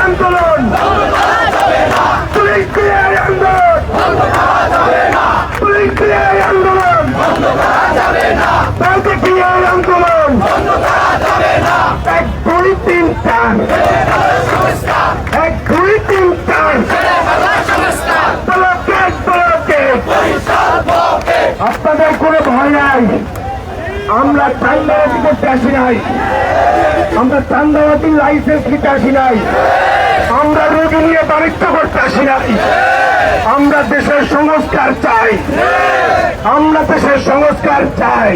আন্দোলন পুলিশ আন্দোলন পুলিশ আন্দোলন আন্দোলন 1 2 3 4 1 2 3 4 আপনাদের কোনো ভয় নাই। আমরা চান্দাবাজি করতে আসি নাই, আমরা চান্দাবাজির লাইসেন্স নিতে আসি নাই, আমরা রোগী নিয়ে বাণিজ্য করতে আসি নাই। আমরা দেশের সংস্কার চাই, আমরা দেশের সংস্কার চাই।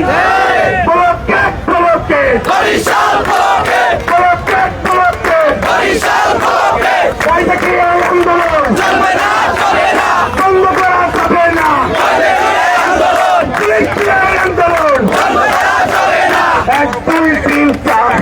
ব্লকেট ব্লকেট ব্লকেট ব্লকেট আন্দোলন বন্ধ করা যাবে না। আন্দোলন 1 2 3 4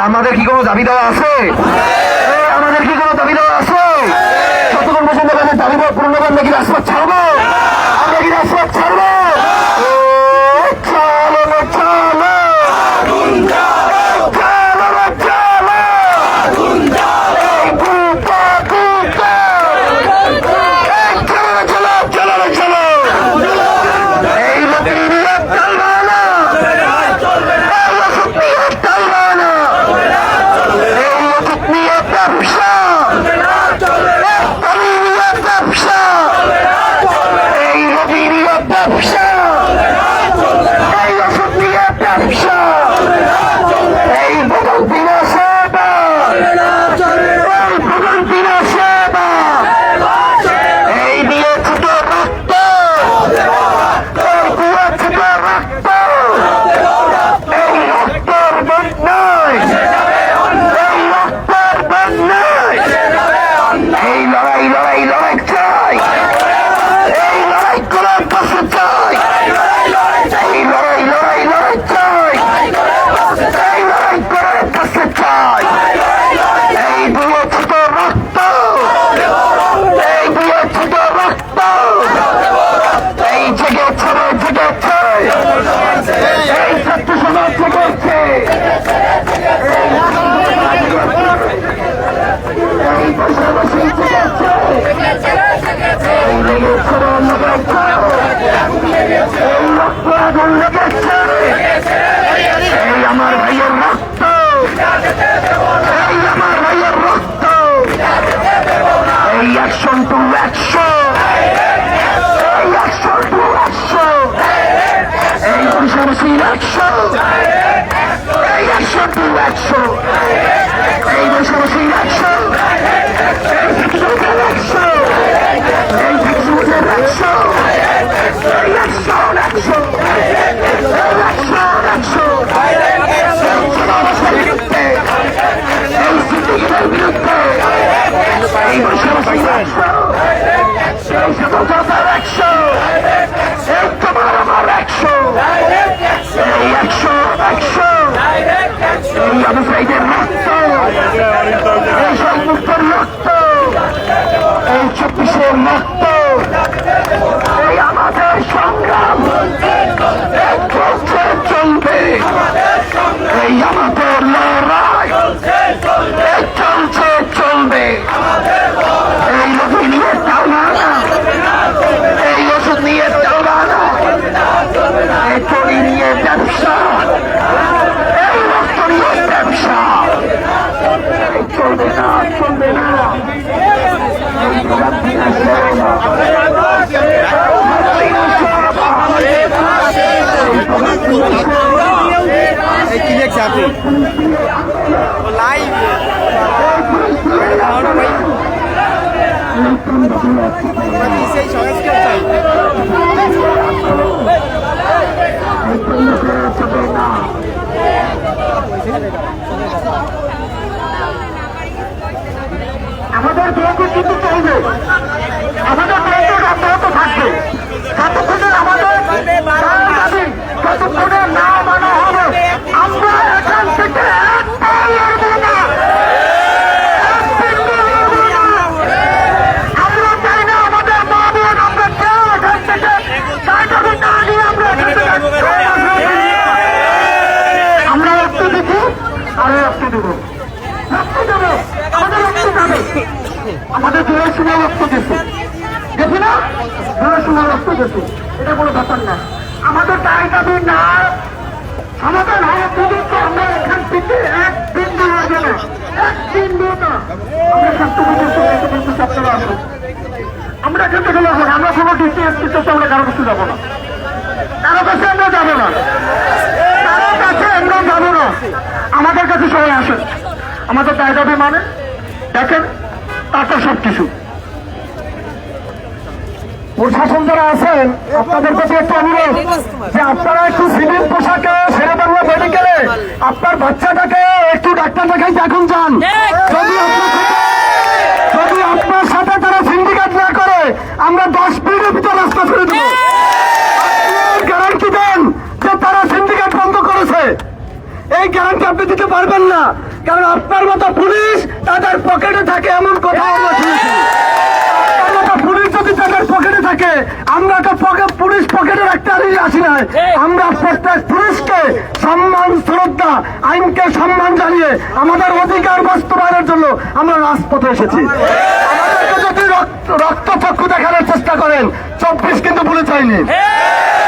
আমাদের কি কোনো দাবি দেওয়া আছে? আমাদের কি কোনো দাবি দেওয়া আছে? যতক্ষণ পর্যন্ত দাবি পূর্ণ করেন নাকি রাজপথ ছাড়বো? আমরা কি রাজপথ ছাড়বো? আমার ভাইয়ের রক্ত, আমার ভাইয়ের রক্ত, এই অ্যাকশন টু অ্যাকশন, এই অ্যাকশন টু অ্যাকশন, এই বৈষম্যশীল অ্যাকশন, এই অ্যাকশন টু অ্যাকশন, এই বৈষম্যশীল অ্যাকশন, এই অ্যাকশন, এই অ্যাকশন, এই অ্যাকশন, অ্যাকশন, অ্যাকশন, অ্যাকশন, আমাদের লড়াই চলছে চলবে। এই ওষুধ নিয়ে চলবা না, এই ওষুধ নিয়ে চলবা না, এই তরি নিয়ে ব্যবসা, এই রক্ত নিয়ে ব্যবসা চলবে না, চলবে না। কি দেখছে আপনি লাইভ সেই সংস্কার চাই আমাদের বিরুদ্ধে কিন্তু চলবে, আমাদের বিরুদ্ধে অব্যাহত থাকবে যতক্ষণে আমাদের দাবি যতক্ষণে না মানা হবে। আমরা এখান থেকে এক পা লড়বো না, আমরা চাই না আমাদের মা বোন আমরা কেউ এখান থেকে তার দাবি না নিয়ে আমরা আমরা রক্ত দিচ্ছি আরো রক্ত দেবো, রক্ত দেবো, আমাদের রক্ত যাবে। আমাদের দূরের সময় রক্ত দিচ্ছে, দেখি না দূরের সময় রক্ত দিচ্ছে, এটা কোনো ব্যাপার না। আমাদের দায় দাবি না সমাধান হওয়া পর্যন্ত আমরা এখান থেকে এক বিন্দু লাগবে না, এক বিন্দু না। আমরা স্বাস্থ্য পর্যন্ত আপনারা আসুন, আমরা এখান থেকে আসুন। আমরা কোনো ডিসিএস আমরা কারো কাছে যাবো না, কারো কাছে আমরা যাবো না, কারো কাছে আমরা যাবো না। আমাদের কাছে সবাই আসেন, আমাদের দায় দাবি মানে দেখেন, তারপর সবকিছু। প্রশাসন যারা আছেন আপনাদের কাছে একটু অনুরোধ যে আপনারা একটু সিভিল পোশাকে শেরেবাংলা মেডিকেলে আপনার বাচ্চাটাকে একটু ডাক্তার দেখাই দেখুন যান। যদি আপনার সাথে তারা সিন্ডিকেট না করে আমরা 10 মিনিটের ভিতরে রাস্তা ছেড়ে দেব। গ্যারান্টি দেন যে তারা সিন্ডিকেট বন্ধ করেছে, এই গ্যারান্টি আপনি দিতে পারবেন না, কারণ আপনার মতো পুলিশ তাদের পকেটে থাকে এমন কথা আমরা শুনেছি। পুলিশ যদি তাদের পকেটে থাকে, আমরা তো পুলিশ পকেটে রাখতে আসি না। আমরা প্রত্যেক পুলিশকে সম্মান শ্রদ্ধা আইনকে সম্মান জানিয়ে আমাদের অধিকার বাস্তবায়নের জন্য আমরা রাজপথে এসেছি। আমাদেরকে যদি রক্তচক্ষু দেখানোর চেষ্টা করেন, 24 কিন্তু ভুলে যায়নি।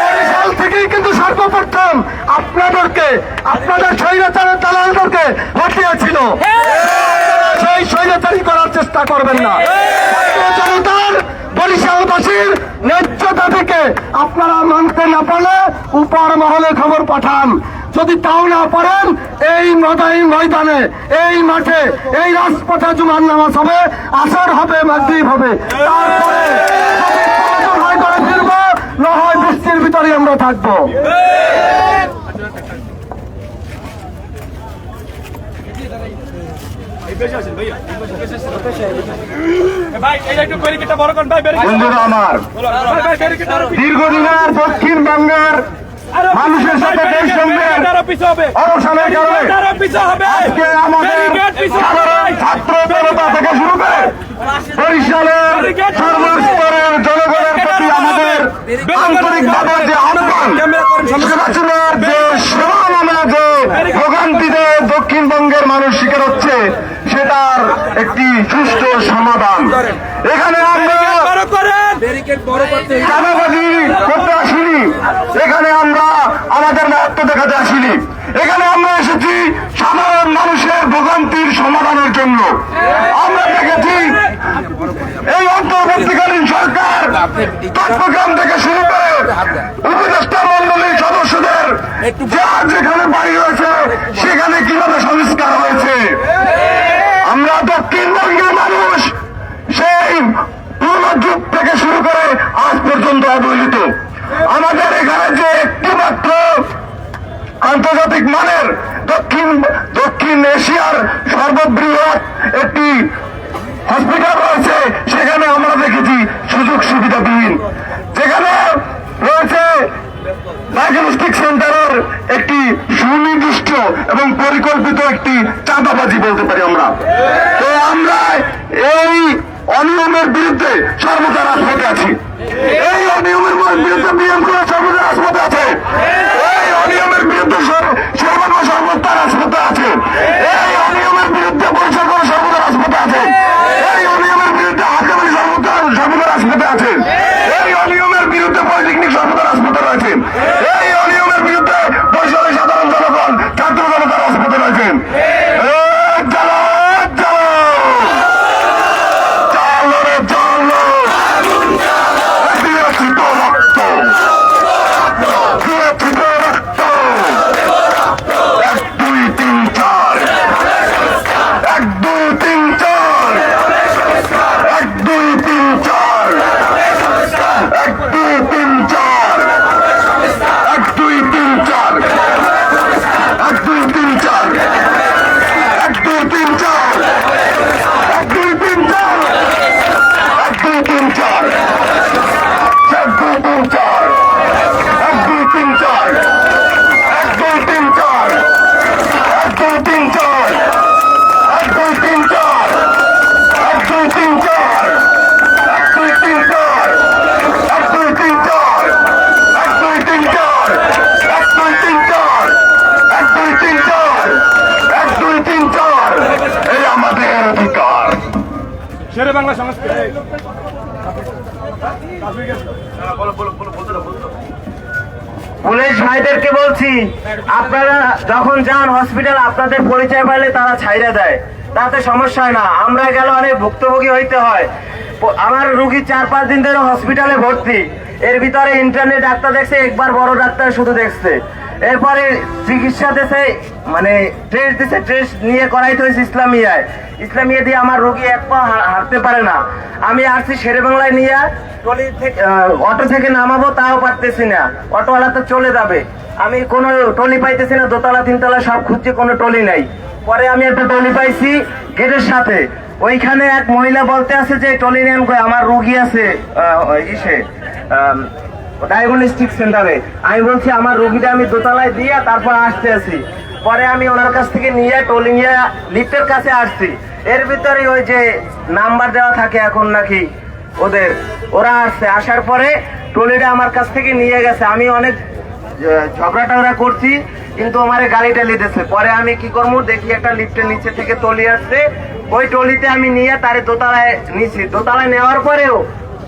বরিশাল থেকেই কিন্তু সর্বপ্রথম আপনাদেরকে আপনাদের স্বৈরাচারের দালালদেরকে হটিয়েছিল। সেই স্বৈরাচারী করার চেষ্টা করবেন না। জনতার বরিশালবাসীর ন্যায্য দাবিকে আপনারা মানতে না পারলে উপর মহলে খবর পাঠান। যদি তাও না পারেন, এই ময়দানে, এই মাঠে, এই রাজপথে জুমার নামাজ হবে, আসর হবে, মাগরিব হবে, তারপরে হয় করে ফিরবো, না হয় বৃষ্টির ভিতরে আমরা থাকবো। বন্ধুরা আমার, দীর্ঘদিনের দক্ষিণবঙ্গের মানুষের সাথে দেশবন্ধের অবসানের কারণে আজকে আমাদের সাধারণ ছাত্র জনতা থেকে শুরু করে বরিশালের সর্বস্তরের জনগণের প্রতি আমাদের আন্তরিকভাবে যে আহ্বান, নির্বাচনের যে সেবা নামে যে ভোগান্তিতে দক্ষিণবঙ্গের মানুষ শিকার হচ্ছে, সেটার একটি সুষ্ঠু সমাধান। এখানে আমরা চাঁদাবাজি করতে আসিনি, এখানে আমরা আমাদের মহত্ব দেখাতে আসিনি, এখানে আমরা এসেছি সাধারণ মানুষের ভোগান্তির সমাধানের জন্য। আমরা দেখেছি এই অন্তর্বর্তীকালীন সরকার চট্টগ্রাম থেকে শুরু করে উপদেষ্টা মন্ডলীর সদস্যদের যার যেখানে বাড়ি রয়েছে সেখানে কিভাবে সংস্কার হয়েছে। আমরা দক্ষিণবঙ্গের মানুষ সেই পুরনো যুগ থেকে শুরু করে আজ পর্যন্ত অবহেলিত। আমাদের এখানে যে একটি মাত্র আন্তর্জাতিক মানের দক্ষিণ এশিয়ার সর্ববৃহৎ একটি হসপিটাল রয়েছে, সেখানে আমরা দেখেছি সুযোগ সুবিধাবিহীন। যেখানে রয়েছে ডায়াগনস্টিক সেন্টারের একটি সুনির্দিষ্ট এবং পরিকল্পিত একটি চাঁদাবাজি বলতে পারি আমরা। তো আমরা এই অনিয়মের বিরুদ্ধে সর্বদা রাজপথে আছি, এই অনিয়মের বিরুদ্ধে বিএনপি সর্বদা রাজপথে আছে, এই অনিয়মের বিরুদ্ধে সর্বদা রাজপথে শেরে বাংলা সংস্কৃতি। পুলিশ ভাইদেরকে বলছি, আপনারা যখন যান হসপিটাল, আপনাদের পরিচয় পাইলে তারা ছাইরা দেয়, তাতে সমস্যা হয় না। আমরা গেলে অনেক ভুক্তভোগী হইতে হয়। আমার রুগী 4-5 দিন ধরে হসপিটালে ভর্তি, এর ভিতরে ইন্টারনেট ডাক্তার দেখছে, একবার বড় ডাক্তার শুধু দেখছে, এরপরে চিকিৎসা দিছে, মানে টেস্ট দিছে, টেস্ট নিয়ে করাইতে হয়েছে ইসলামিয়া দিয়ে আমার রোগী এক পা হাঁটতে পারে না। আমি আসছি শেরে বাংলায় নিয়ে টলি থেকে অটো থেকে নামাবো, তাও পারতেছি না, অটোওয়ালা তো চলে যাবে, আমি কোনো টলি পাইতেছি না, দোতলা 3 তলা সব খুঁজছি, কোনো টলি নাই। পরে আমি একটা টলি পাইছি গেটের সাথে, ওইখানে এক মহিলা বলতে আছে যে টলি নেন কই, আমার রোগী আছে ডায়াগনস্টিক সেন্টারে। আমি বলছি আমার রোগীটা আমি দোতলায় দিয়ে তারপর আসতে আছি। পরে আমি ওনার কাছ থেকে নিয়ে টলি নিয়ে লিফটের কাছে আসছি, এর ভিতরে ওই যে নাম্বার দেওয়া থাকে এখন নাকি ওদের, ওরা আসছে, আসার পরে টলিটা আমার কাছ থেকে নিয়ে গেছে। আমি অনেক ঝগড়া টগড়া করছি, কিন্তু আমার গাড়িটা লিতেছে। পরে আমি কি করবো দেখি একটা লিফটের নিচে থেকে টলি আসছে, ওই টলিতে আমি নিয়ে তারে দোতলায় নিছি। দোতলায় নেওয়ার পরেও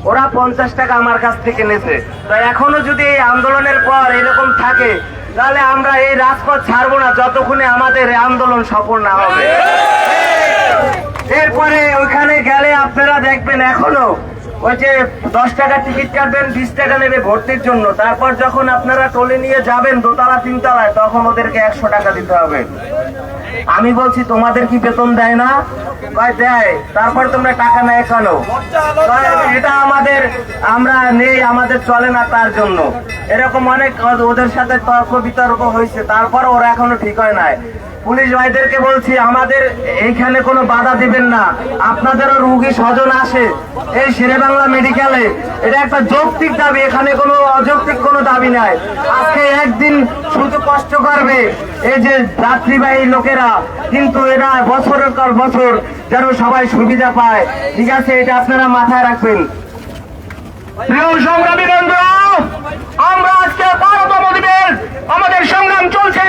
ওরা 50 টাকা আমার কাছ থেকে নেছে। তো এখনো যদি এই আন্দোলনের পর এরকম থাকে, তাহলে আমরা এই রাজপথ ছাড়বো না যতক্ষণে আমাদের এই আন্দোলন সফল না হবে। এরপরে ওইখানে গেলে আপনারা দেখবেন এখনো ওই যে 10 টাকা টিকিট কাটবেন, 20 টাকা নেবে ভর্তির জন্য। তারপর যখন আপনারা টলি নিয়ে যাবেন দোতলা 3 তলায়, তখন ওদেরকে 100 টাকা দিতে হবে। আমি বলছি তোমাদের কি বেতন দেয় না? কয় দেয়, তারপর তোমরা টাকা নেয় কেন? এটা আমাদের, আমরা নেই, আমাদের চলে না, তার জন্য এরকম অনেক ওদের সাথে তর্ক বিতর্ক হয়েছে, তারপর ওরা এখনো ঠিক হয় নাই। পুলিশ ভাইদেরকে বলছি আমাদের এইখানে কোনো বাধা দিবেন না, আপনাদেরও রুগী স্বজন আসে এই শেরে বাংলা মেডিকেলে, এটা একটা যৌক্তিক দাবি, এখানে কোনো অযৌক্তিক কোনো দাবি নাই। আজকে একদিন শুধু কষ্ট করবে এই যে যাত্রীবাহী লোকেরা, কিন্তু এরা বছরের পর বছর যেন সবাই সুবিধা পায়। ঠিক আছে, এটা আপনারা মাথায় রাখবেন। প্রিয় সংগ্রামী বন্ধু, আমরা আজকে 12তম দিনের আমাদের সংগ্রাম চলছে।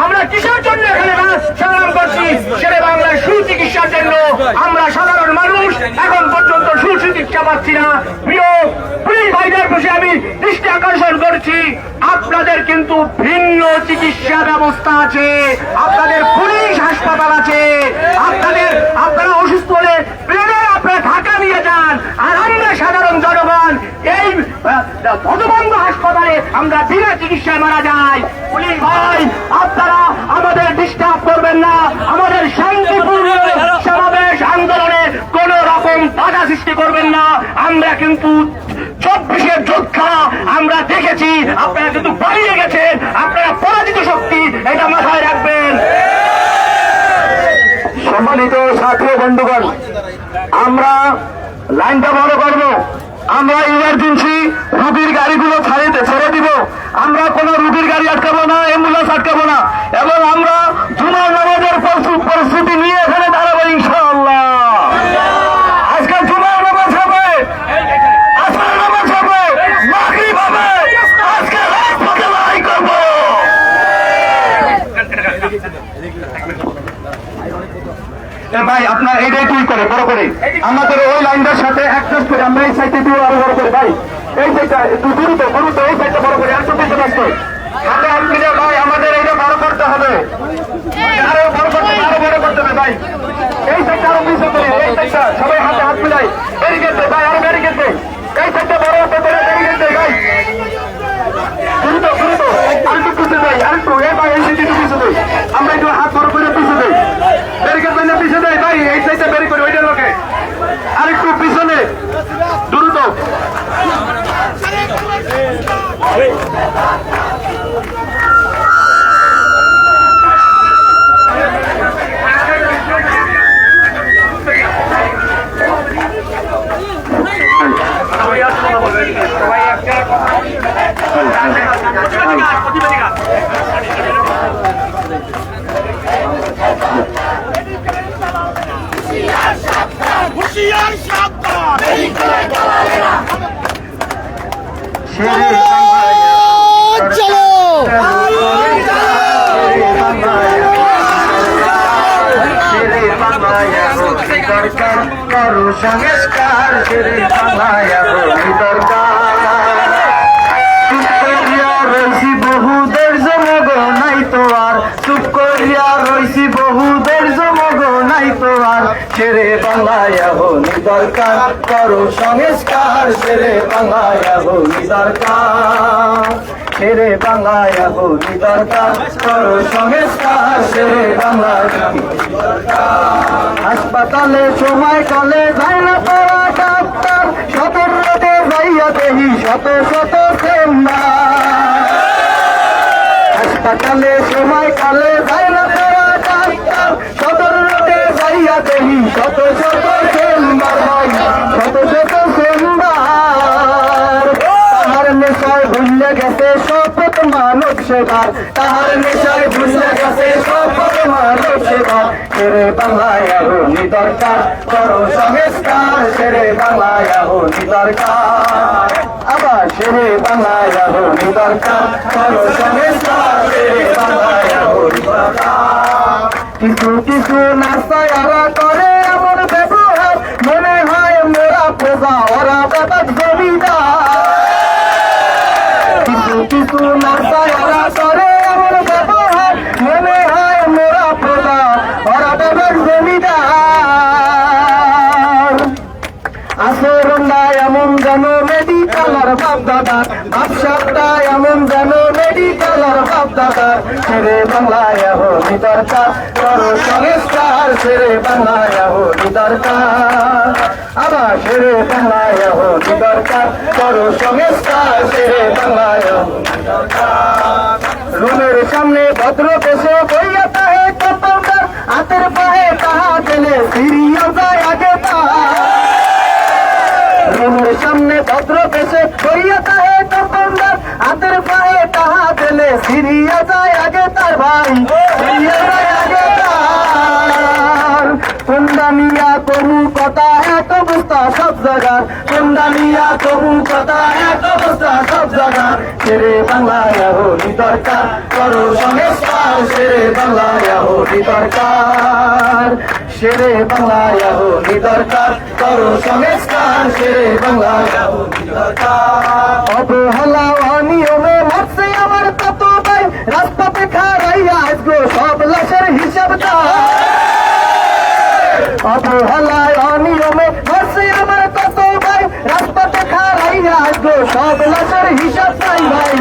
আমরা কিসের জন্য এখানে সংগ্রাম করছি? শেরে বাংলার সুচিকিৎসার জন্য। আমরা সাধারণ মানুষ এখন পর্যন্ত সুচিকিৎসা পাচ্ছি না। প্রিয় পুলিশ ভাইদের প্রতি আমি দৃষ্টি আকর্ষণ করছি, আপনাদের কিন্তু ভিন্ন চিকিৎসা ব্যবস্থা আছে, আপনাদের পুলিশ হাসপাতাল আছে, আপনারা অসুস্থ হলে আপনারা ঢাকা নিয়ে যান। আর আমরা সাধারণ জনগণ এই ভদবন্ধ হাসপাতালে আমরা বিনা চিকিৎসায় মারা যাই। পুলিশ ভাই, আপনারা আমাদের ডিস্টার্ব করবেন না, আমাদের শান্তিপূর্ণ সমাবেশ আন্দোলনে কোন রকম বাধা সৃষ্টি করবেন না। আমরা কিন্তু 24-এর যোদ্ধা, আমরা দেখেছি, আপনারা কিন্তু পালিয়ে গেছেন, আপনারা পরাজিত শক্তি, এটা মাথায় রাখবেন। সম্মানিত সাথী বন্ধুগণ, আমরা লাইনটা বড় করবো, আমরা ইমার্জেন্সি রুগীর গাড়িগুলো ছেড়ে দিব, আমরা কোনো রুগীর গাড়ি আটকাবো না, অ্যাম্বুলেন্স আটকাবো না, এবং আমরা জুমার নামাজের প্রস্তুতি নিয়ে এখানে দাঁড়াবো ইনশাআল্লাহ। আজকে জুমার নামাজ হবে, আসর নামাজ হবে, মাগরিব হবে, আজকে রাজপথে লড়াই করবো। ভাই আপনার এটাই তুই করে বড় করে আমাদের ওই লাইনটার সাথে অ্যাডজাস্ট করে আমরা এই সাইডে দিয়ে আরো বড় করে, ভাই এই সাইডটা একটু দ্রুত এই সাইডটা বড় করে, একটু বেশি ব্যস্ত হাতে হাত মিলে, ভাই আমাদের এইটা বড় করতে হবে, আরো বড় করতে হবে ভাই। এই সাইডটা আরো পিছু করে, এই সাইডটা সবাই হাতে হাত মিলাই ব্যারিকেড দেয় ভাই, আরো ব্যারিকেড দেয়, এই সাইডটা বড় হতে পারে, ব্যারিকেড দেয় ভাই, দ্রুত আরেকটু পিছু দেয়, আরেকটু এই ভাই এই সাইডে পিছু দেয়, আমরা একটু হাত বড় করে পিছু দেয়, ব্যারিকেড বাইনা পিছু দেয় ভাই, এই সাইডটা বেরি করে ওইটার লোকে আরেকটু পিছনে দ্রুত। করো সংস্কার ছেড়ে বাংলায় এখনই দরকার। চুপ করিয়া রইছি বহুদের জমগ নাই তো আর, চুপ করিয়া রইছি বহুদের জমগ নাই তো আর, ছেড়ে বাংলায় এখনই দরকার করো সংস্কার ছেড়ে বাংলায় এখনই দরকার। ছেড়ে বাংলায় এখনই দরকার করো সংস্কার ছেড়ে বাংলায় এখনই দরকার। হাসপাতালে সময় কলে যায় না তারা ডাক্তার, সদর রোডে যাইয়া দেখি শত শত চেম্বার। হাসপাতালে সময় কলে যায় না তারা ডাক্তার, সদর রোডে যাইয়া দেখি শত শত চেম্বার, শত শত চেম্বার। তাহার নেশায় ভুলে গেছে শপথ মানব সেবার, তাহার নেশায় ভুলে গেছে শপথ মানব সেবার। ছেড়ে বাংলায় এখনই দরকার করো সংস্কার ছেড়ে বাংলায় এখনই দরকার। আবার ছেড়ে বাংলায় এখনই দরকার করো সংস্কার ছেড়ে বাংলায় এখনই দরকার। কিছু কিছু নাস্তায়ারা করে এমন ব্যবহার, মনে হয় মোরা প্রজা ওরা বাবা জমিদার। কিছু কিছু নাস্তায়ারা করে এমন ব্যবহার, মনে হয় মোরা প্রজা ওরা বাবা জমিদার। আচরণটা এমন যেন মেডিকেলার বাপ দাদা, ভাবসাবটা এমন যেন মেডিকেলার বাপ দাদা। ছেড়ে বাংলায় এখনই দরকার করো সংস্কার ছেড়ে বাংলায় এখনই দরকার। আবার ছেড়ে বাংলায় এখনই দরকার করো সংস্কার ছেড়ে বাংলায় এখনই দরকার। রুমের সামনে ভদ্র বসে বইয়া তাহে কম্পাউন্ডার, হাতের পায়ে তাহা দিলে সিরিয়া যায় আগে তা। রুমের সামনে ভদ্র বেশে করিয়া তাহে কম্পাউন্ডার, হাতের পায়ে তাহা দিলে সিরিয়া যায় আগে তার ভাই, সিরিয়া যায় আগে তার। কুন্দানিয়া তবু কথা এক অবস্থা সব জায়গার, কুন্দানিয়া তবু কথা এক অবস্থা সব জায়গার। ছেড়ে বাংলায় এখনই দরকার করো সংস্কার ছেড়ে বাংলায় এখনই দরকার। ছেড়ে বাংলায় এখনই দরকার করো সংস্কার ছেড়ে বাংলায় এখনই দরকার। অবহেলা অনিয়মে মরছে আমার কত ভাই, রাস্তাতে খারাইয়া আজগো সব লাশের হিসাব দাও। অবহেলায় অনিয়মে মরছে আমার কত ভাই, রাস্তাতে খারাইয়া আজগো সব লাশের হিসাব চাই ভাই,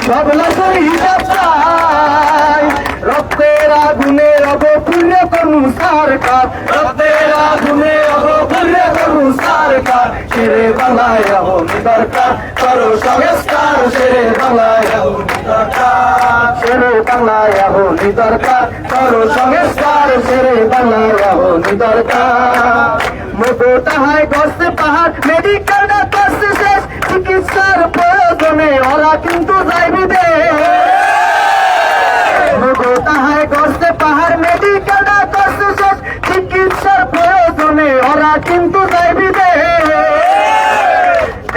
সব লাশের হিসাব চাই। রক্তের আগুনে রব পুণ্য করু সরকার, রক্তের আগুনে রব পুণ্য করু সরকার। ছেড়ে বাংলায় এখনই দরকার করো সংস্কার ছেড়ে বাংলায় এখনই দরকার। ছেড়ে বাংলায় এখনই দরকার করো সংস্কার ছেড়ে বাংলায় এখনই দরকার। মতো তাহায় গড়ছে পাহাড়, মেডিকেলটা করছে শেষ, চিকিৎসার প্রয়োজনে ওরা কিন্তু যাইবি দে। তাহায় গড়ছে পাহাড়, মেডিকেলটা করছে শেষ, চিকিৎসার প্রয়োজনে ওরা কিন্তু যাইবি দে।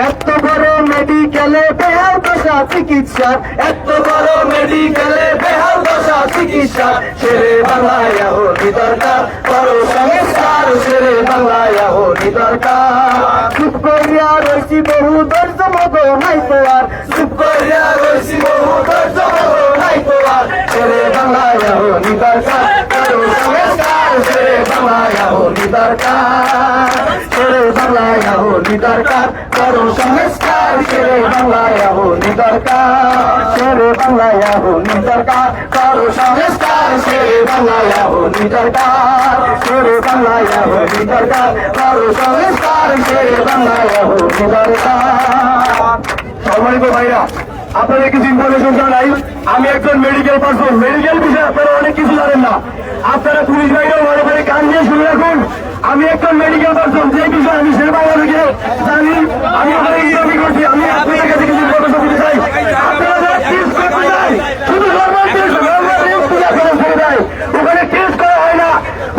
এত বড় মেডিকেলে বেহাল দশা চিকিৎসা, এত বড় মেডিকেলে বেহাল দশা চিকিৎসা। ছেড়ে বাংলায় এখনই দরকার করো সংস্কার ছেড়ে বাংলায় এখনই দরকার। চুপ করিয়া রয়েছি বহু ধৈর্য মগ নাই তো আর, চুপ করিয়া রয়েছি বহু ধৈর্য মগ নাই তো আর। ছেড়ে বাংলায় এখনই দরকার করো সংস্কার ছেড়ে বাংলায় এখনই দরকার। ছেড়ে বাংলায় এখনই দরকার করো সংস্কার ছেড়ে বাংলায় এখনই দরকার। ছেড়ে বাংলায় এখনই দরকার করো সংস্কার ছেড়ে বাংলায় এখনই দরকার। ছেড়ে বাংলায় এখনই দরকার করো সংস্কার ছেড়ে বাংলায় এখনই দরকার। সম্মানিত ভাইরা, আপনাদের কিছু ইনফরমেশন জানাই। আমি একজন মেডিকেল পার্সন, মেডিকেল বিষয়ে আপনারা অনেক কিছু জানেন না। আপনারা পুলিশ ভাইরাও মনে করে কান দিয়ে শুনে রাখুন। আমি একজন মেডিকেল পার্সন, যে বিষয়ে আমি সেবা থেকে জানি, আমি ওখানে ইন্টারভিউ করছি। আমি আপনাদের কাছে কিছু ইনফরমেশন দিতে চাই। আপনারা যারা টেস্ট করতে চাই, শুধু নর্মাল টেস্ট করে দেয়, ওখানে টেস্ট করা হয় না।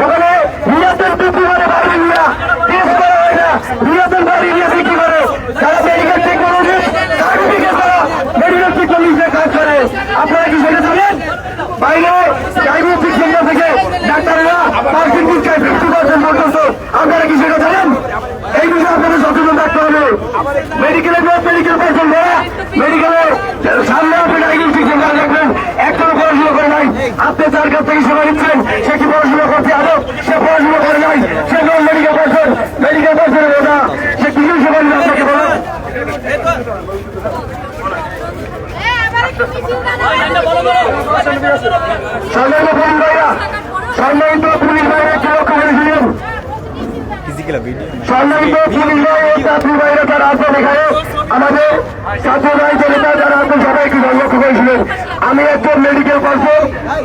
ওখানে রিয়াতের বিক্রি করে বাইরে নিয়ে টেস্ট করা হয় না। রিয়াতের বাইরে নিয়ে বিক্রি করে যারা মেডিকেল টেকনোলজিস্ট সার্টিফিকেট তারা মেডিকেল টেকনোলজিস্টে কাজ করে। আপনারা কি সেটা জানেন? বাইরে ডায়াগনস্টিক সেন্টার থেকে ডাক্তাররা পার্সেন্টেজ 50% পর্যন্ত, আপনারা কি সেটা জানেন? সম্মানিত পুলিশ ভাইরা, সম্মানিত পুলিশ ভাইরা কি লক্ষ্য করেছিলেন? সম্মানিত পুলিশ ভাই ও ছাত্রী ভাইরা যারা আছেন এখানে, আমাদের ছাত্র ভাই জনতা যারা আছেন সবাইকে লক্ষ্য করেছিলেন। আমি একজন মেডিকেল পার্সন,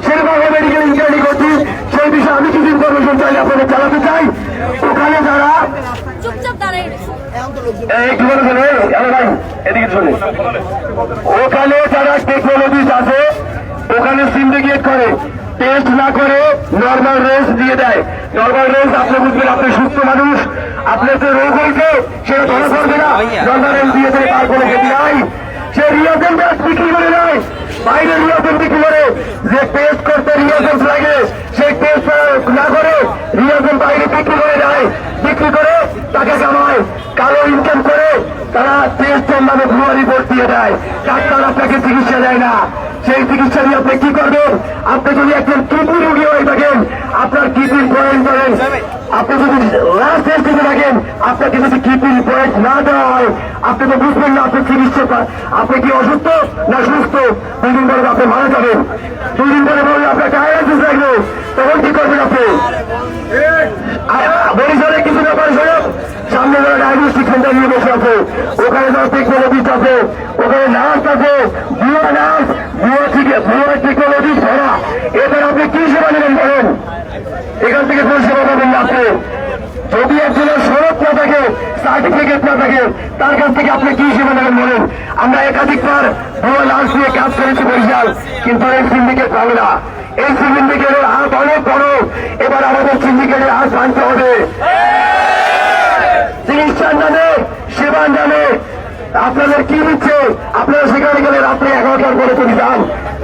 সেভাবে মেডিকেল ইঞ্জিনিয়ারিং করছি, সেই বিষয়ে আমি কিছু ইনফরমেশন চাইলে আপনাদের চালাতে চাই। ওখানে যারা চুপচাপ দাঁড়াই একটু বলে শোনে, ভাই এদিকে শুনে, ওখানে যারা টেকনোলজিস্ট আছে ওখানে সিন্ডিকেট করে, টেস্ট না করে নর্মাল রেস দিয়ে দেয়। নর্মাল রেস আপনি বুঝবেন, আপনি সুস্থ মানুষ, আপনার যে রোগ হয়েছে সেটা ধরা পড়বে না। নর্মাল রেস দিয়ে দেয়, তার কোনো ক্ষতি নাই। সে রিয়াজেন্ট বিক্রি করে নেয়, বাইরে রিয়াজেন্ট বিক্রি করে, যে টেস্ট করতে রিয়াজেন্ট লাগে সেই টেস্ট না করে রিয়াজেন্ট বাইরে বিক্রি করে দেয়, বিক্রি করে টাকা কামায়, কালো ইনকাম করে তারা টেস্টের নামে ভুয়া রিপোর্ট দিয়ে দেয়। ডাক্তার আপনাকে চিকিৎসা দেয় না, সেই চিকিৎসা দিয়ে আপনি কি করবেন? আপনি যদি একজন কিডনি রোগী হয়ে থাকেন, আপনার কিডনির পয়েন্ট করেন, আপনি যদি লাস্ট স্টেজে থাকেন, আপনাকে যদি কিডনির পয়েন্ট না দেওয়া হয়, আপনি তো বুঝবেন না আপনি চিকিৎসা, আপনি কি অসুস্থ না সুস্থ। 2 দিন পরে আপনি মারা যাবেন, 2 দিন পরে বললে আপনার ডায়ালিসিস লাগবে, তখন কি করবেন আপনি? বরিশালে কিছু ব্যাপার শোনো, সামনে যারা ডায়াগনস্টিক সেন্টার নিয়ে বসে আছে, ওখানে যারা টেকনোলজিস্ট আছে, ওখানে নার্স আছে, ভুয়া নার্স, ভুয়া টেকনোলজিস্ট ভরা, এদের আপনি কি সেবা নেবেন বলেন? এখান থেকে কোন সেবা পাবেন না আপনি? যদি একজনের সনদ না থাকে, সার্টিফিকেট না থাকে, তার কাছ থেকে আপনি কি সেবা নেবেন বলেন? আমরা একাধিকবার ভুয়া নার্স নিয়ে কাজ করেছি বরিশাল, কিন্তু এই সিন্ডিকেট পাবে না। এই সিন্ডিকেটের হাত অনেক বড়, এবার আমাদের সিন্ডিকেটের হাত ভাঙতে হবে। চিকিৎসার নামে, সেবার নামে আপনাদের কি দিচ্ছে? আপনারা সেখানে গেলে রাত্রে 11টার পরে চলে যান,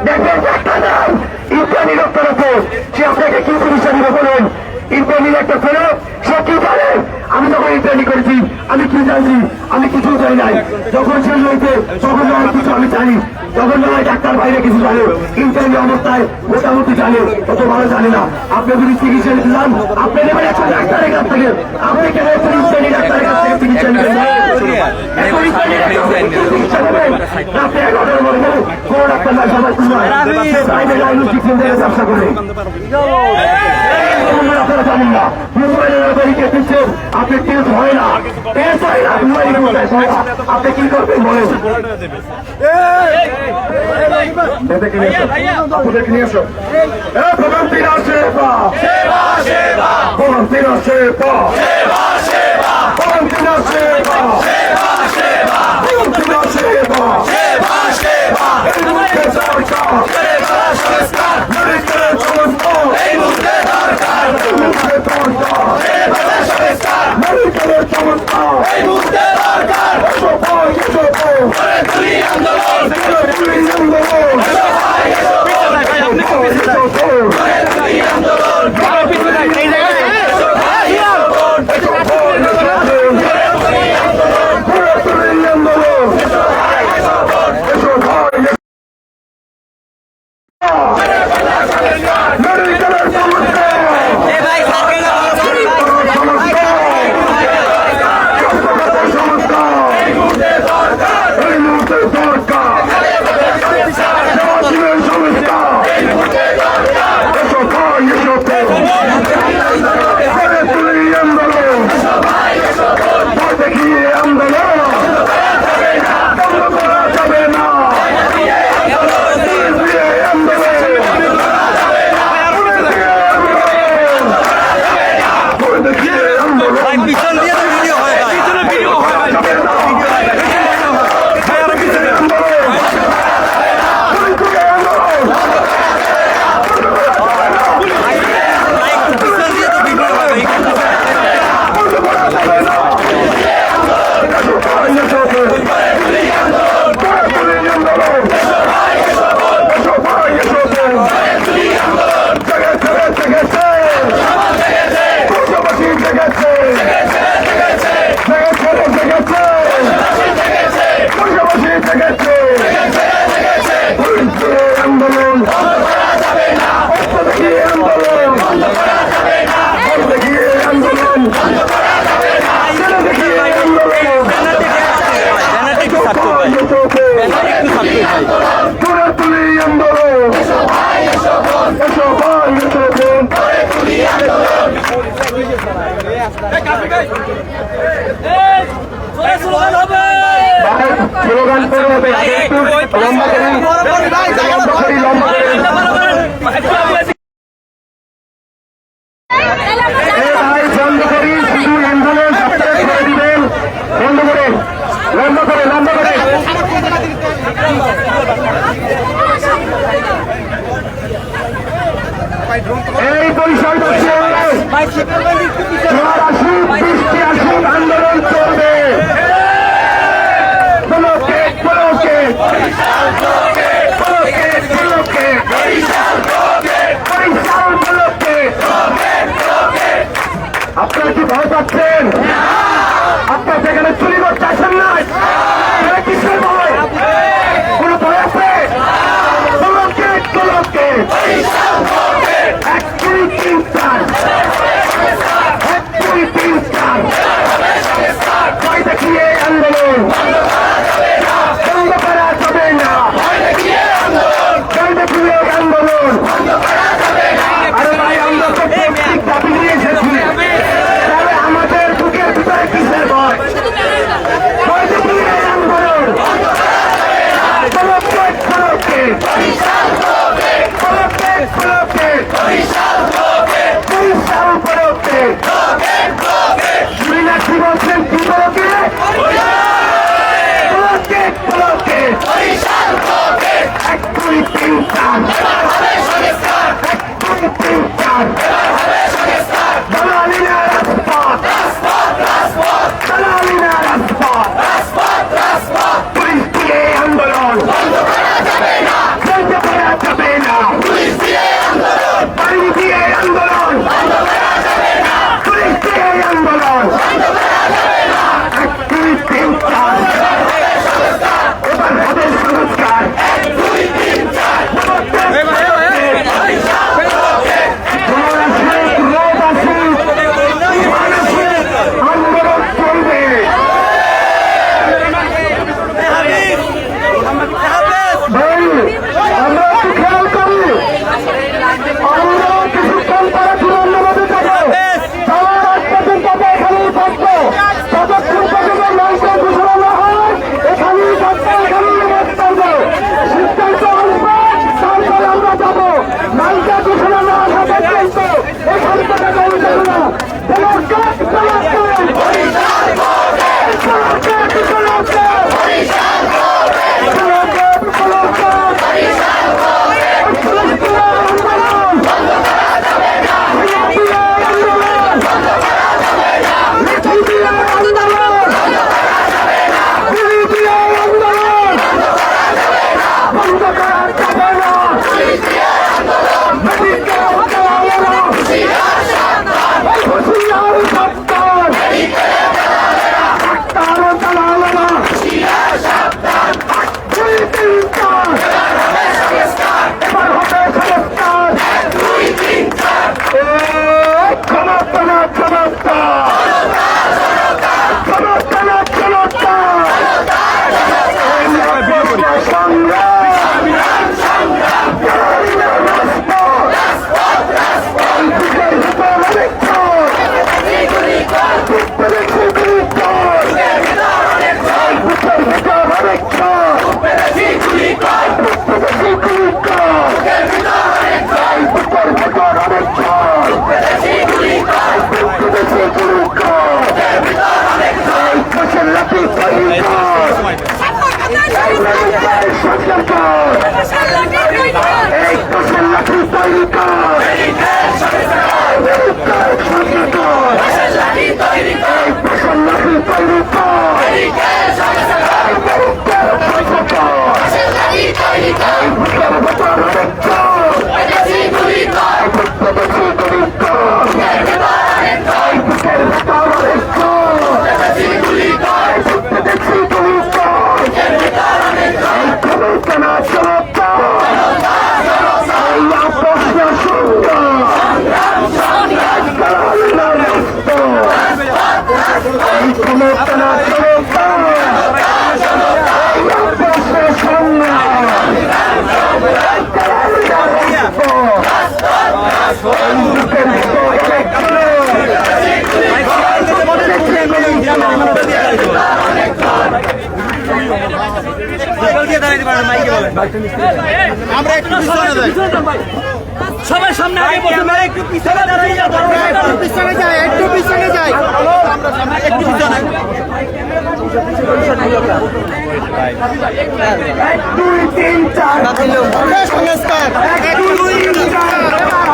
দেখবেন একটা নাম ইন্টারনি ডক্টর আছে, সে আপনাকে কি চিকিৎসা দিবে বলেন? ইন্টারনির একটা ছেলে, সে কি জানে? আমি যখন ইন্টারনি করেছি আমি কি জানছি? আমি কিছু জানি নাই। যখন শেষ হয়েছে তখন আমার কিছু আমি জানি, তখন নয় ডাক্তার বাইরে কিছু জানে, ইন্টারনি অবস্থায় মোটামুটি জানে, তত ভালো জানে না। আপনি যদি চিকিৎসা নিতে চান, আপনি নেবেন একজন ডাক্তারের কাছ থেকে। আপনি কেন একজন ইন্টারনি ডাক্তারের কাছ থেকে চিকিৎসা নিতে চান? এখন ইন্টারনি চিকিৎসা নেবেন রাত্রে 11টার মধ্যে, কোন ডাক্তার না সবাই প্রাইভেট ডায়াগনস্টিক সেন্টারে ব্যবসা করে। আপনারা জানেন না, মোবাইলের ব্যাপারে দিচ্ছে, আপনি টেস্ট হয় না, টেস্ট হয় না, মোবাইলের মধ্যে আপনি কি করবেন বলেন? আপনাদেরকে নিয়ে এসো, ভগন্তিরা সেবা, ভগন্তিরা সেবা, ভগন্তিরা সেবা, ভগন্তিরা সেবা, এই মুহূর্তে সরকার মেডিকেলের সংস্থা, এই মুহূর্তে দরকার মেডিকেলের সংস্থা, এই মুহূর্তে দরকার। এসো ভাই, এসো ভাই, তুলি আন্দোলন, তুলি আন্দোলন, এসো ভাই, এসো ভাই, এসো ভাই, তুলি আন্দোলন, এই জায়গায় এসো ভাই, এসো ভাই, এসো ভাই, তুলি আন্দোলন, এসো ভাই, এসো ভাই, এসো ভাই, মেডিকেলের সংস্থা, আন্দোলন স্লোগান হবে। স্লোগান করে হবে একটু লম্বা করে লম্বা করে বন্ধ করি শুধু অ্যাম্বুলেন্স আপনারা করে দিবেন বন্ধ করে লম্বা করে লম্বা করে এই বৈশাখবাসী ঝড় আসুক বৃষ্টি আসুক আন্দোলন চলবে ব্লকে ব্লকে ব্লকে ব্লকে বরিশাল ব্লকে আপনারা কি ভয় পাচ্ছেন আপনার সেখানে চুরি করতে আসেন না কিসের ভয় কোন ভয় আছে ব্লকে ব্লকে এক দুই তিন চার এক দুই তিন চার ভয় দেখিয়ে আন্দোলন বন্ধ করা যাবে না ভয় দেখিয়ে আন্দোলন আরে ভাই আমরা তো ঠিক দাবি নিয়ে এসেছি তাহলে আমাদের বুকের ভিতরে কিসের ভয় ভয় দেখিয়ে আন্দোলন ব্লকে ব্লকে ব্লকে ব্লকে বরিশাল ব্লকে মীনাক্ষী বলছেন কি ব্লকে ব্লকে ব্লকে এক দুই তিন চার এক দুই তিন চার দালালিনা রাজপথ দালালিনা রাজপথ পুলিশ দিয়ে আন্দোলন চলতে পারা যাবে না বাড়ি দিয়ে আন্দোলন পুলিশ দিয়ে আন্দোলন এক দুই তিন চার এবার হবে সংস্কার আন্দোলন চলবে ভাই আমরা একটু খেয়াল করি আমরা কিছুক্ষণ পরে চূড়ান্তভাবে যাবো যাওয়ার আগ পর্যন্ত আমরা এখানেই থাকবো ততক্ষণ পর্যন্ত নয়টা ঘোষণা না হয় এখানেই থাকবো এখানেই বক্তব্য সিদ্ধান্ত আসবে তারপরে আমরা যাবো নয়টা ঘোষণা না আসা পর্যন্ত এখান থেকে যাবো যাবো না আমরা একটু পিছনে যাই। সবাই সামনে আগে বসে আমরা একটু পিছনে দাঁড়াই যাই। একটু পিছনে যাই, একটু পিছনে যাই। আমরা সামনে একটু পিছনে। 1 2 3 4 হবে সংস্কার। 1 2 3 4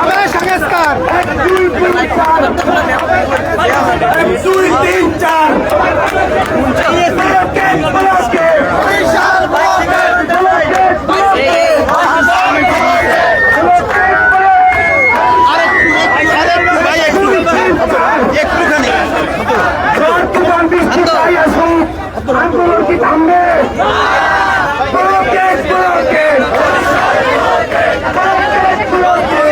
হবে সংস্কার। 1 2 3 4 1 2 3 4 ব্লকে বিশাল ব্লকে। আরেকটু ভাই, একটুখানি। বর্তমান বৃষ্টি তাই আসুন আন্দোলন কি থামবে ব্লকে ব্লকে ব্লকে ব্লকে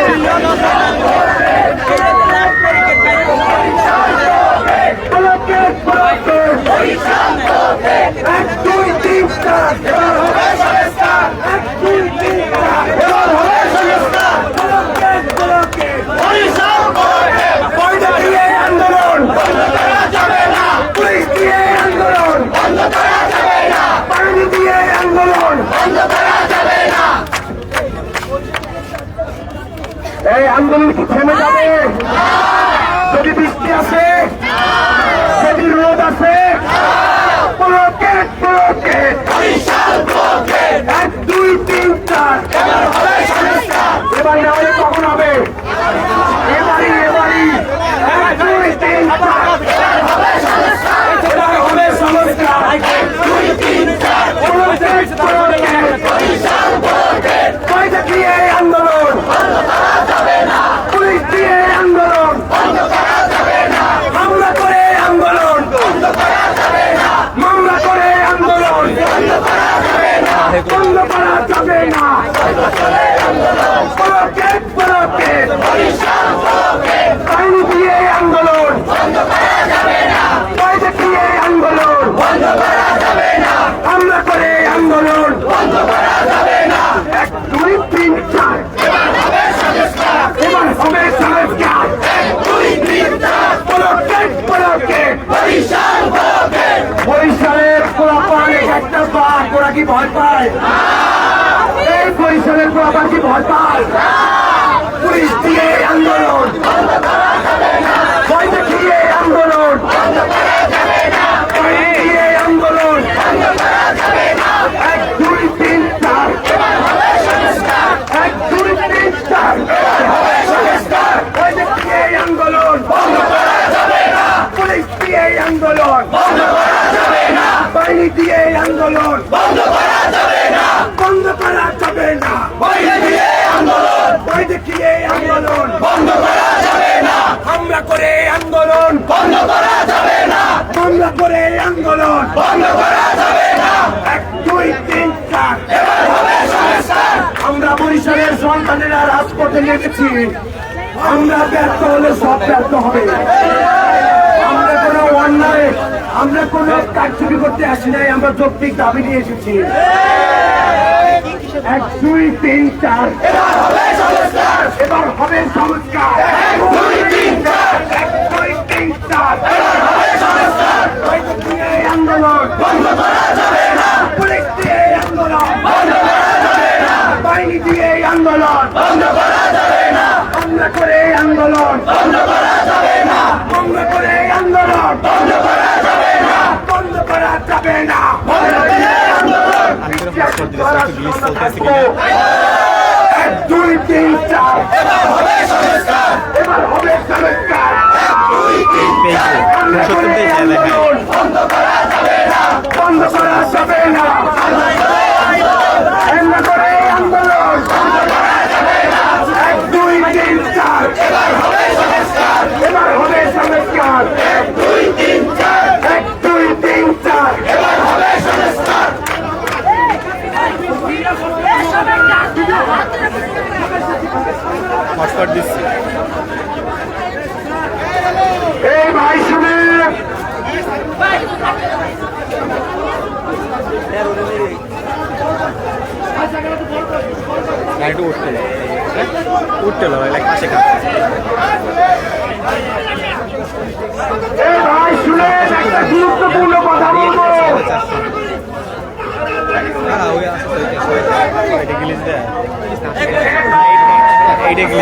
1 2 3 4 এবার হবে সংস্কার 1 2 3 4 এবার হবে সংস্কার ব্লকে ব্লকে বরিশাল ব্লকে কয়টা দিয়ে আন্দোলন বন্ধ করা যাবে না পুলিশ দিয়ে আন্দোলন বন্ধ করা যাবে না পানি দিয়ে আন্দোলন বন্ধ করা যাবে না এই আন্দোলন কি থেমে যাবে যদি বৃষ্টি আসে যদি রোদ আসে ব্লকে ব্লকে বরিশাল ব্লকে 1 2 3 4 এবার হবে সংস্কার এবার না হলে কখন হবে এবারই 1 2 3 4 এবার হবে সংস্কার এবার হবে সংস্কার 1 2 3 4 ব্লকে ব্লকে বরিশাল ব্লকে কয়টা দিয়ে আন্দোলন বন্ধ করা যাবে না পুলিশ দিয়ে আন্দোলন বন্ধ করা যাবে না হামলা করে আন্দোলন বন্ধ করা যাবে না মামলা করে আন্দোলন বন্ধ করা যাবে না বন্ধ করা যাবে না ব্লকে ব্লকে বরিশাল ব্লকে আইনি দিয়ে আন্দোলন বন্ধ করা যাবে না কয়টা দিয়ে আন্দোলন বন্ধ করা যাবে না হামলা করে আন্দোলন বন্ধ করা যাবে না 1 2 3 4 এবার হবে সংস্কার এবার হবে সংস্কার 1 2 3 4 ব্লকে ব্লকে বরিশাল ব্লকে বরিশালের পোলাপান একটা পাক ওরা কি ভয় পায় এই বরিশালের পোলাপান কি ভয় পায় পুলিশ দিয়ে আন্দোলন বন্ধ করা যাবে না ভয় দেখিয়ে আন্দোলন বন্ধ করা যাবে না পানি দিয়ে আন্দোলন বন্ধ করা যাবে না 1 2 3 4 এবার হবে সংস্কার 1 2 3 4 এবার হবে সংস্কার ভয় দেখিয়ে আন্দোলন বন্ধ করা যাবে না পুলিশ দিয়ে আন্দোলন বন্ধ করা যাবে না পানি দিয়ে আন্দোলন বন্ধ করা যাবে না বন্ধ করা যাবে না ভয় দিয়ে আন্দোলন ভয় দেখিয়ে আন্দোলন বন্ধ করা যাবে না হামলা করে আন্দোলন বন্ধ করা যাবে না হামলা করে আন্দোলন বন্ধ করা যাবে না 1 2 3 4 এবার হবে সংস্কার আমরা বরিশালের সন্তানেরা রাজপথে নেমেছি আমরা ব্যর্থ হলে সব ব্যর্থ হবে আমরা কোনো অন্যায় আমরা কোনো কারচুপি করতে আসি নাই আমরা যৌক্তিক দাবি নিয়ে এসেছি 1 2 3 4 এবার হবে সংস্কার এবার হবে সংস্কার 1 2 3 4 1 2 3 4 এবার হবে সংস্কার আন্দোলন বন্ধ করা যাবে না পুলিশ দিয়ে আন্দোলন বন্ধ করা যাবে না বাহিনী দিয়ে আন্দোলন বন্ধ করা যাবে না হামলা করে আন্দোলন বন্ধ করা যাবে না হামলা করে আন্দোলন বন্ধ করা যাবে না বন্ধ করা যাবে না বন্ধ করে আন্দোলন 1 2 3 4 এবার হবে সংস্কার এবার হবে সংস্কার 1 2 3 4 হামলা করে আন্দোলন বন্ধ করা যাবে না বন্ধ করা যাবে না হামলা করে আন্দোলন বন্ধ করা যাবে না 1 2 3 4 এবার হবে সংস্কার এবার হবে সংস্কার 1 2 3 4 1 2 3 4 এবার হবে সংস্কার হটস্পট দিচ্ছি। এই ভাই শুনে একটু উঠতে হলো পাশে এই ভাই শুনে একটা গুরুত্বপূর্ণ কথা বলবো এই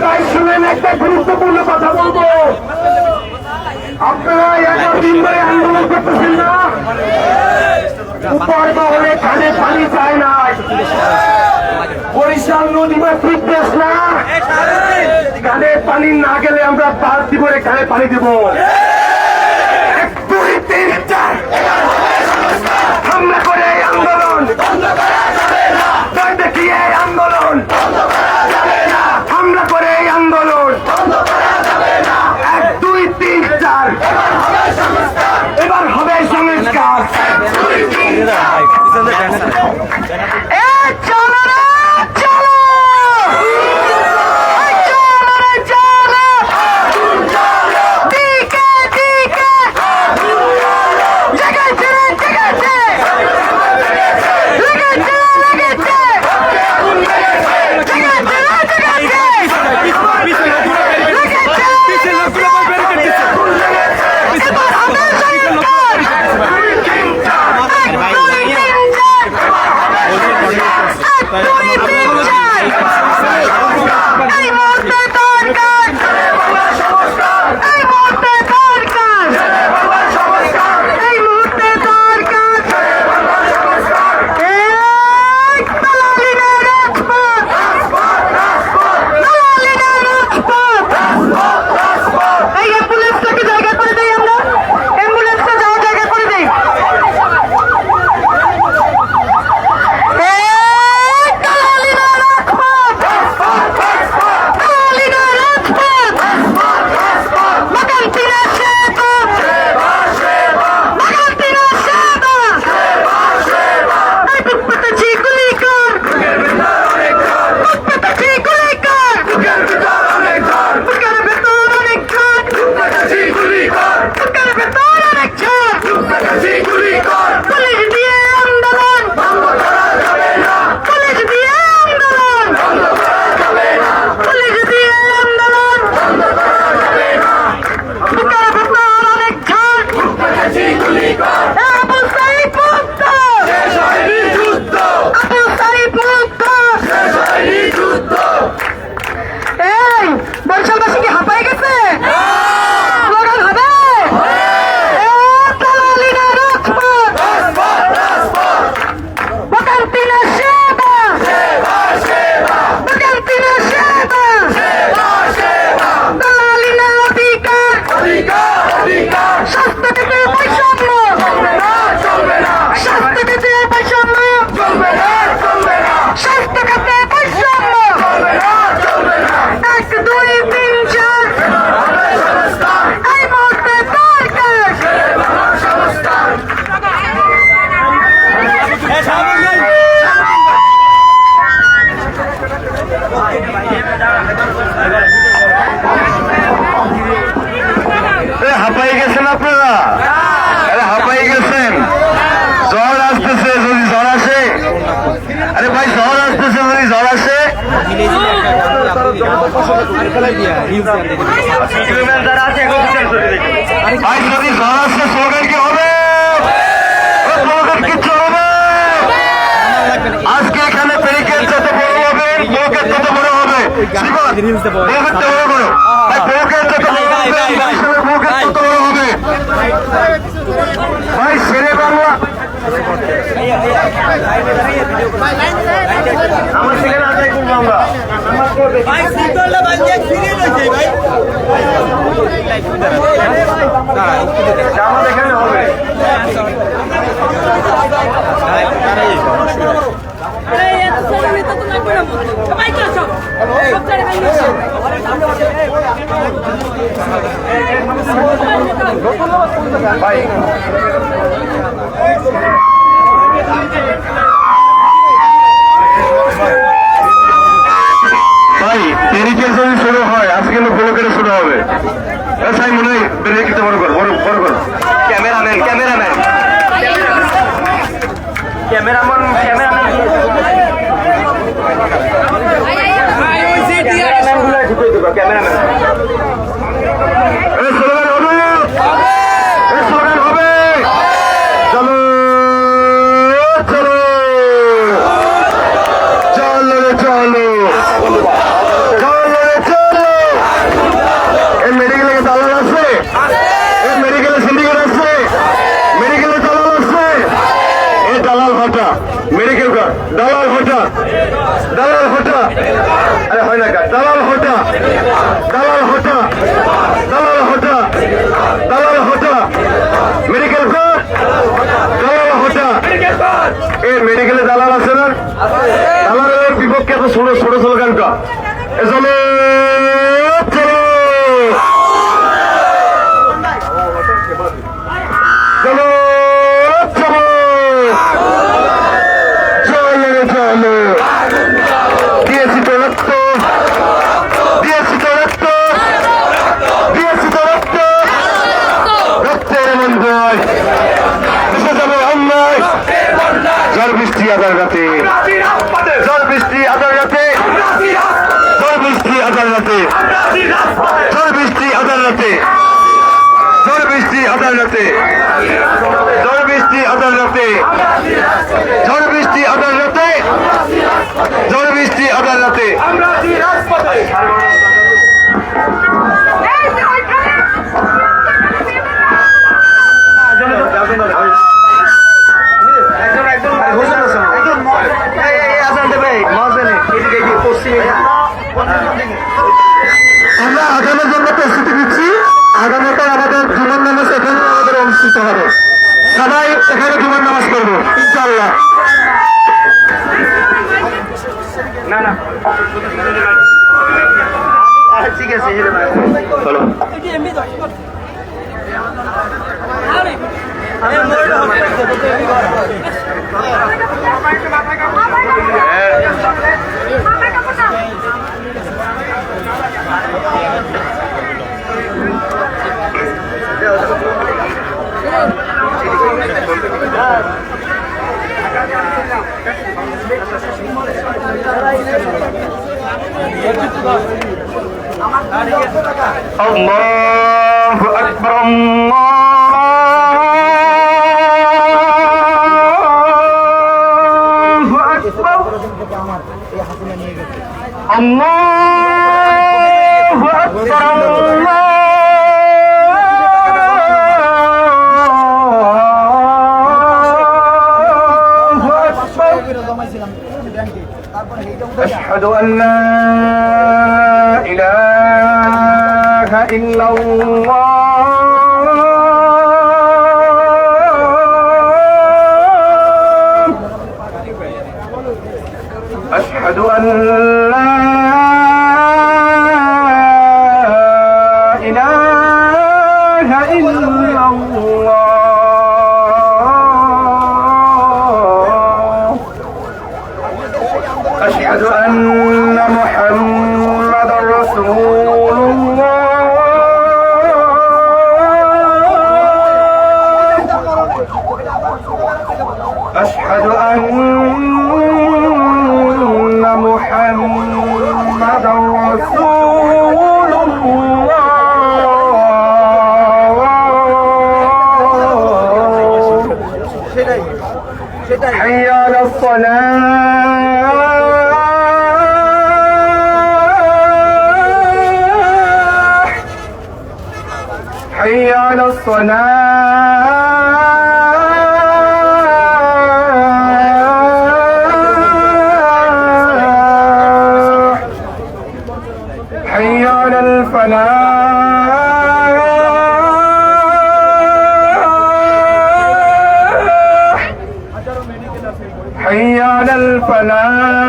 ভাই শুনেন, একটা গুরুত্বপূর্ণ কথা বলবো। আপনারা এতদিন ধরে আন্দোলন করতেছেন না, উপর মহলে খানে পানি চায় না, বরিশাল নদী মাতৃক দেশ না, খানে পানি না গেলে আমরা 5 দিবরে খানে পানি দেব। 1, 2, 3, 4 হামলা করে এই আন্দোলন দেখি, এই আন্দোলন হামলা করে এই আন্দোলন 1, 2, 3, 4 এবার হবে সংস্কার। চলো রে চলো, চলো রে চলো, দিকে দিকে জেগেছে রে জেগেছে, লেগেছে লেগেছে, জেগেছে রে জেগেছে, এবার হবে সংস্কার। এই মুহূর্তে দরকার, এই মুহূর্তে দরকার, এই মুহূর্তে দরকার দালালিনা রাজপথ, দালালিনা রাজপথ। এই অ্যাম্বুলেন্সটাকে জায়গা করে দেই, আমরা অ্যাম্বুলেন্সটা যাওয়ার জায়গা করে দেই। দালালিনা রাজপথ, দালালিনা রাজপথ, বাগানটিরা সেবা, বাগানটিরা সেবা, এই বুকপাতাছি গুলি কর, বুকপাতাছি গুলি কর, বুকের ভেতর অনেক ঝড়, বুকের ভেতর অনেক ঝড়, পুলিশ দিয়ে আন্দোলন, পুলিশ দিয়ে আন্দোলন, পুলিশ দিয়ে আন্দোলন, বুকের ভেতর অনেক ঝড়, আবু সাইদ মুক্ত, আবু সাইদ মুক্ত। এই বরিশালবাসী কি হাঁপাই গেছে? স্লোগান হবে দালালিনা রাজপথ, বাগানটিরা সেবা, বাগানটিরা সেবা, দালালিনা অধিকার, স্বাস্থ্য ক্ষেত্রে বৈষম্য, স্বাস্থ্য ক্ষেত্রে বৈষম্য, স্বাস্থ্য ক্ষেত্রে বৈষম্য। 1, 2, 3, 4 এই মুহূর্তে দরকার। হাঁপাই গেছেন আপনারা, হাঁপাই গেছেন। জ্বর আসতেছে, যদি জ্বর আসে, আরে ভাই জ্বর আসতেছে, যদি জ্বর আসে ভাই, যদি জ্বর আসে স্লোগান কি হবে? স্লোগান কিচ্ছু হবে। আজকে এখানে ব্যারিকেড যত বড় হবে, ব্লকেট তত বড় হবে। ব্লকেটটা বড় করো ভাই, ব্লকেট যত বড় হবে, ব্লকেট তত বড় হবে ভাই। শেরে বাংলা আমার সেখানে আদায় করবো আমরা। আমাদের এখানে হবে। ভাই ভাই ব্যারিকেড যদি শুরু হয়, আজকে ব্লকেটে শুরু হবে। তাই মনে হয় ব্যারিকেডটা বড় কর, বড় কর। Cameraman cameraman cameraman cameraman cameraman এই স্লোগান হবে, এই স্লোগান হবে। চলো চলো চলো রে চলো, চলো রে চলো। এই মেডিকেলে দালাল আছে, এই মেডিকেলে সিন্ডিকেট আছে, মেডিকেলে দালাল আছে। এই দালাল হটা মেডিকেল का দালাল হটা, দালাল হটা। আরে হয় না কাজ, দালাল হটা, দালাল হটা, দালাল হটা, দালাল হটা। মেডিকেল का দালাল হটা। এই মেডিকেলে দালাল আছে না, দালালের বিপক্ষে এত ছোট ছোট স্লোগান কা চলো চলো চলো চলো চলো চলো। দিয়েছি তো রক্ত, দিয়েছি তো রক্ত, দিয়েছি তো রক্ত, রক্তের বন্ধায় দেশে যাবে অন্যায়। ঝড় বৃষ্টি আদার রাতে, ঝড় বৃষ্টি আদার রাতে, ঝড় বৃষ্টি আদার রাতে, ঝড় বৃষ্টি আদার রাতে, ঝড় বৃষ্টি আদার রাতে, ঝড় বৃষ্টি আদার রাতে, ঝড় বৃষ্টি আদার রাতে, ঝড় বৃষ্টি আদার রাতে। আমরা আগামীর জন্য প্রস্তুতি নিচ্ছি। আগামীকাল আমাদের জীবন নামাজ এখানে আমাদের অনুষ্ঠিত হবে। সবাই এখানে জীবন নামাজ করবো ইনশাআল্লাহ। না না ঠিক আছে চলো। আল্লাহু আকবার, আল্লাহু আকবার, আল্লাহু আকবার, أشهد أن لا إله إلا الله، أشهد أن لا إله إلا الله، أشهد أن محمدا رسول الله، أشهد أن محمدا رسول الله، حي على الصلاة، حي على الصلاة، حي على الفلاح، حي على الفلاح.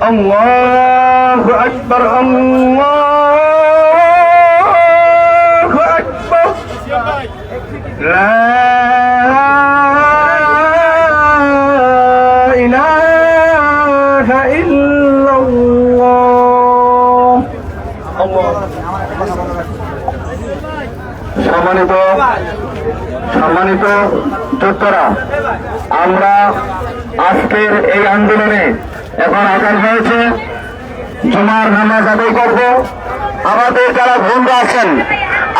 الله أكبر، الله أكبر، لا إله إلا الله। সম্মানিত যোদ্ধারা, আমরা আজকের এই আন্দোলনে এখন আগাম হয়েছে জুমার নামাজ আদায় করব। আমাদের যারা বোনরা আছেন,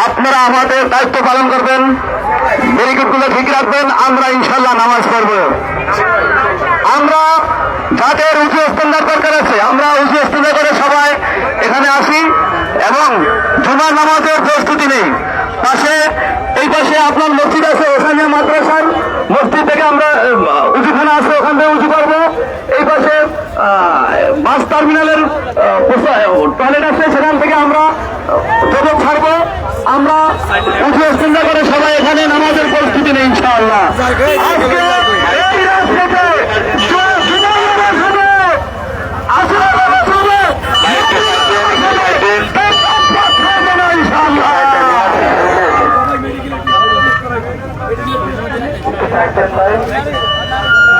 আপনারা আমাদের দায়িত্ব পালন করবেন, ব্যারিকেডগুলো ঠিক রাখবেন, আমরা ইনশাল্লাহ নামাজ পড়ব। আমরা যাদের উঁচু স্ট্যান্ডার্ড দরকার আছে, আমরা উঁচু স্ট্যান্ডার্ড করে সবাই এখানে আসি এবং জুমার নামাজের প্রস্তুতি নেই। এই পাশে আপনার মসজিদ আছে, ওখানে মাদ্রাসার মসজিদ থেকে আমরা উঁচুখানা আছে, ওখান থেকে উঁচু করবো। এই পাশে বাস টার্মিনালের টয়লেট আছে, সেখান থেকে আমরা যোগাযোগ ছাড়বো। আমরা উঁচু স্ট্যান্ডার্ড করে সবাই এখানে নামাজের প্রস্তুতি নেই ইনশাআল্লাহ। আজকে এই রাজনীতি জুমার নামাজ হবে, আসলে নামাজ হবে, ইনশাআল্লাহ।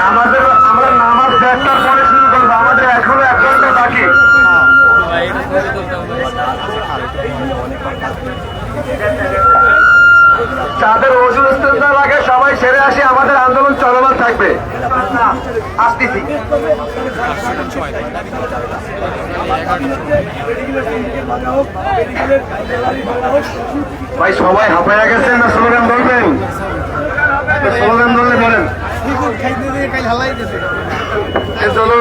নামাজের আমরা নামাজ 1:30টার পরে শুরু করবো, আমাদের এখনো 1 ঘন্টা বাকি। যাদের ওজু ইস্তেঞ্জা লাগে সবাই সেরে আসি, আমাদের আন্দোলন চলমান থাকবে। আসতেছি। ভাই সবাই হাঁপাইয়া গেছেন না স্লোগান বলবেন? স্লোগান বললে বলেন। চলো